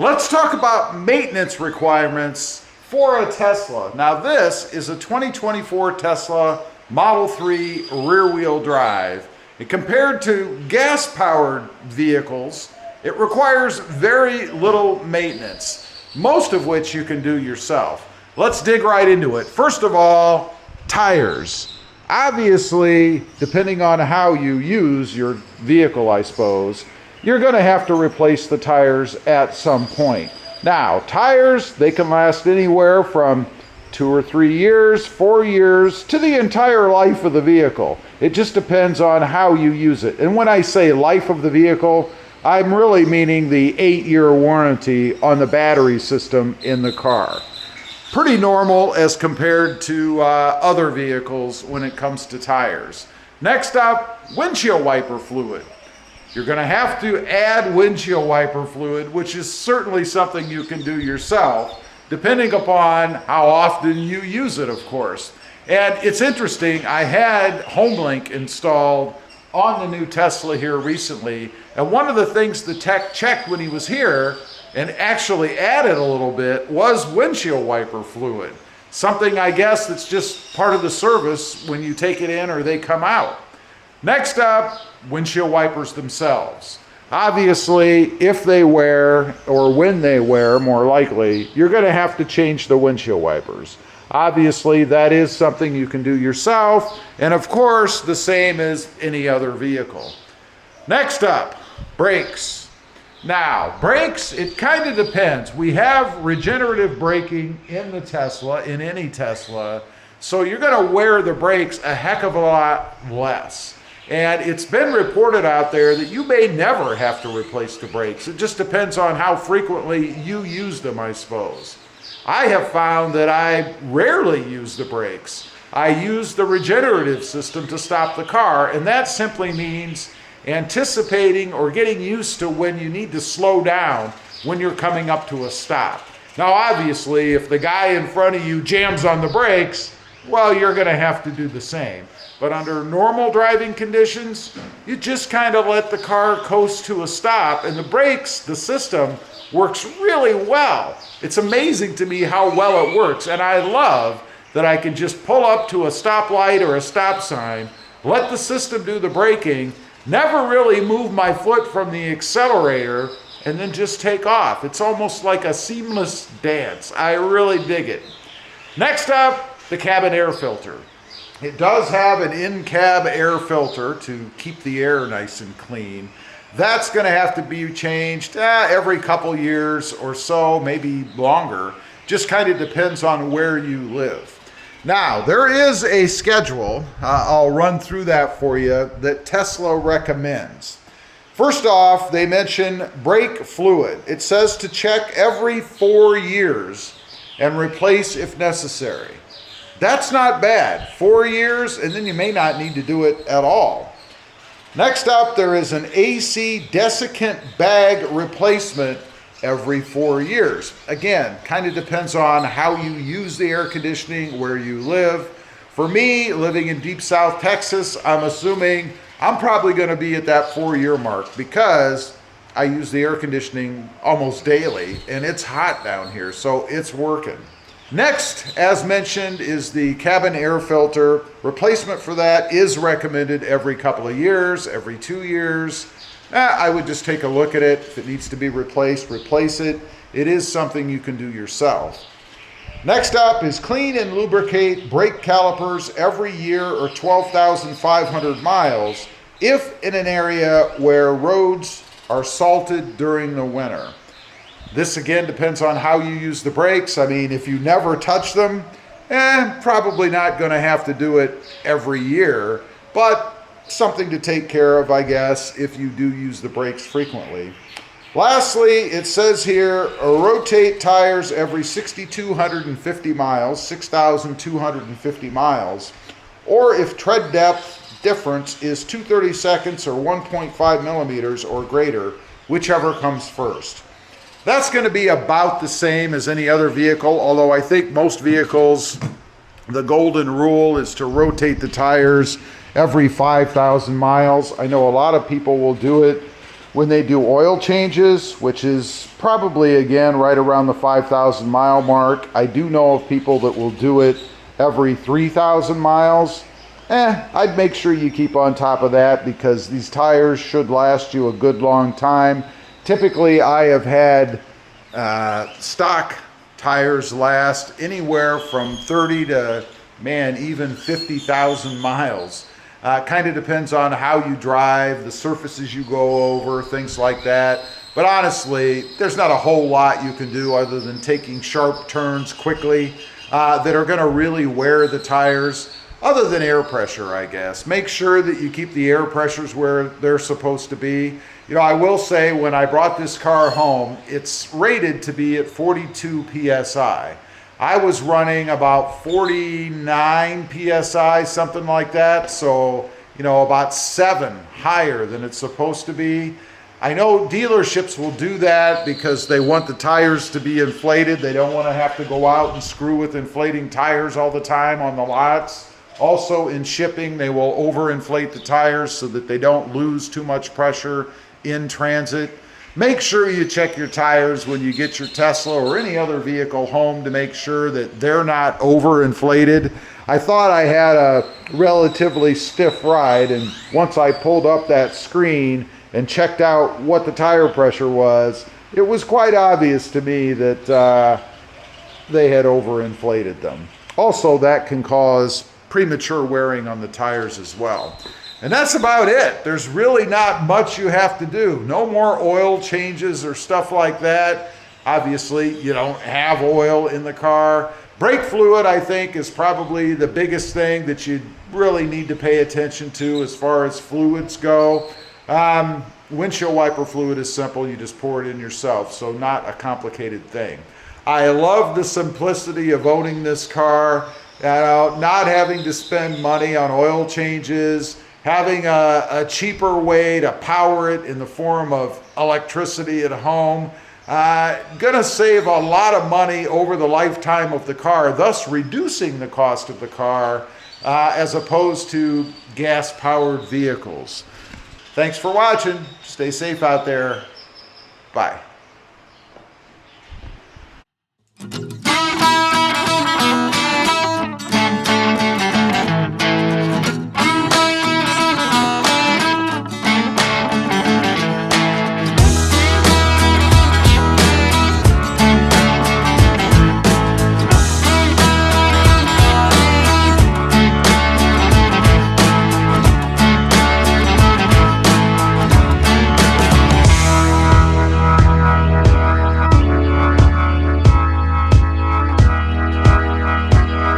Let's talk about maintenance requirements for a Tesla. Now this is a 2024 Tesla Model 3 rear-wheel drive. And compared to gas-powered vehicles, it requires very little maintenance, most of which you can do yourself. Let's dig right into it. First of all, tires. Obviously, depending on how you use your vehicle, I suppose, you're going to have to replace the tires at some point. Now, tires, they can last anywhere from 2 or 3 years, 4 years, to the entire life of the vehicle. It just depends on how you use it. And when I say life of the vehicle, I'm really meaning the 8-year warranty on the battery system in the car. Pretty normal as compared to other vehicles when it comes to tires. Next up, windshield wiper fluid. You're going to have to add windshield wiper fluid, which is certainly something you can do yourself, depending upon how often you use it, of course. And it's interesting, I had HomeLink installed on the new Tesla here recently, and one of the things the tech checked when he was here and actually added a little bit was windshield wiper fluid. Something, I guess, that's just part of the service when you take it in or they come out. Next up, windshield wipers themselves. Obviously, if they wear, or when they wear, more likely, you're going to have to change the windshield wipers. Obviously, that is something you can do yourself, and of course, the same as any other vehicle. Next up, brakes. Now, brakes, it kind of depends. We have regenerative braking in the Tesla, in any Tesla, so you're going to wear the brakes a heck of a lot less. And it's been reported out there that you may never have to replace the brakes. It just depends on how frequently you use them, I suppose. I have found that I rarely use the brakes. I use the regenerative system to stop the car, and that simply means anticipating or getting used to when you need to slow down when you're coming up to a stop. Now, obviously, if the guy in front of you jams on the brakes, well, you're going to have to do the same. But under normal driving conditions, you just kind of let the car coast to a stop, and the brakes, the system, works really well. It's amazing to me how well it works, and I love that I can just pull up to a stoplight or a stop sign, let the system do the braking, never really move my foot from the accelerator, and then just take off. It's almost like a seamless dance. I really dig it. Next up, the cabin air filter. It does have an in-cab air filter to keep the air nice and clean. That's going to have to be changed every couple years or so, maybe longer. Just kind of depends on where you live. Now, there is a schedule, I'll run through that for you, that Tesla recommends. First off, they mention brake fluid. It says to check every 4 years and replace if necessary. That's not bad. 4 years, and then you may not need to do it at all. Next up, there is an AC desiccant bag replacement every 4 years. Again, kind of depends on how you use the air conditioning, where you live. For me, living in deep South Texas, I'm assuming I'm probably going to be at that 4-year mark because I use the air conditioning almost daily, and it's hot down here, so it's working. Next, as mentioned, is the cabin air filter. Replacement for that is recommended every couple of years, every 2 years. I would just take a look at it. If it needs to be replaced, replace it. It is something you can do yourself. Next up is clean and lubricate brake calipers every year or 12,500 miles if in an area where roads are salted during the winter. This again depends on how you use the brakes. I mean, if you never touch them, probably not going to have to do it every year, but something to take care of, I guess, if you do use the brakes frequently. Lastly, it says here, rotate tires every 6,250 miles, 6,250 miles, or if tread depth difference is 2/32 or 1.5 millimeters or greater, whichever comes first. That's going to be about the same as any other vehicle, although I think most vehicles, the golden rule is to rotate the tires every 5,000 miles. I know a lot of people will do it When they do oil changes, which is probably again right around the 5,000 mile mark, I do know of people that will do it every 3,000 miles. I'd make sure you keep on top of that, because these tires should last you a good long time. Typically, I have had stock tires last anywhere from 30 to, man, even 50,000 miles. Kind of depends on how you drive, the surfaces you go over, things like that. But honestly, there's not a whole lot you can do other than taking sharp turns quickly that are going to really wear the tires, other than air pressure, I guess. Make sure that you keep the air pressures where they're supposed to be. You know, I will say, when I brought this car home, it's rated to be at 42 PSI. I was running about 49 PSI, something like that. So, you know, about 7 higher than it's supposed to be. I know dealerships will do that because they want the tires to be inflated. They don't want to have to go out and screw with inflating tires all the time on the lots. Also, in shipping, they will overinflate the tires so that they don't lose too much pressure in transit. Make sure you check your tires when you get your Tesla or any other vehicle home to make sure that they're not overinflated. I thought I had a relatively stiff ride, and once I pulled up that screen and checked out what the tire pressure was, it was quite obvious to me that they had overinflated them. Also, that can cause premature wearing on the tires as well. And that's about it. There's really not much you have to do. No more oil changes or stuff like that. Obviously, you don't have oil in the car. Brake fluid, I think, is probably the biggest thing that you really need to pay attention to as far as fluids go. Windshield wiper fluid is simple. You just pour it in yourself, so not a complicated thing. I love the simplicity of owning this car, not having to spend money on oil changes, having a cheaper way to power it in the form of electricity at home. Gonna save a lot of money over the lifetime of the car, thus reducing the cost of the car as opposed to gas-powered vehicles. Thanks for watching. Stay safe out there. Bye.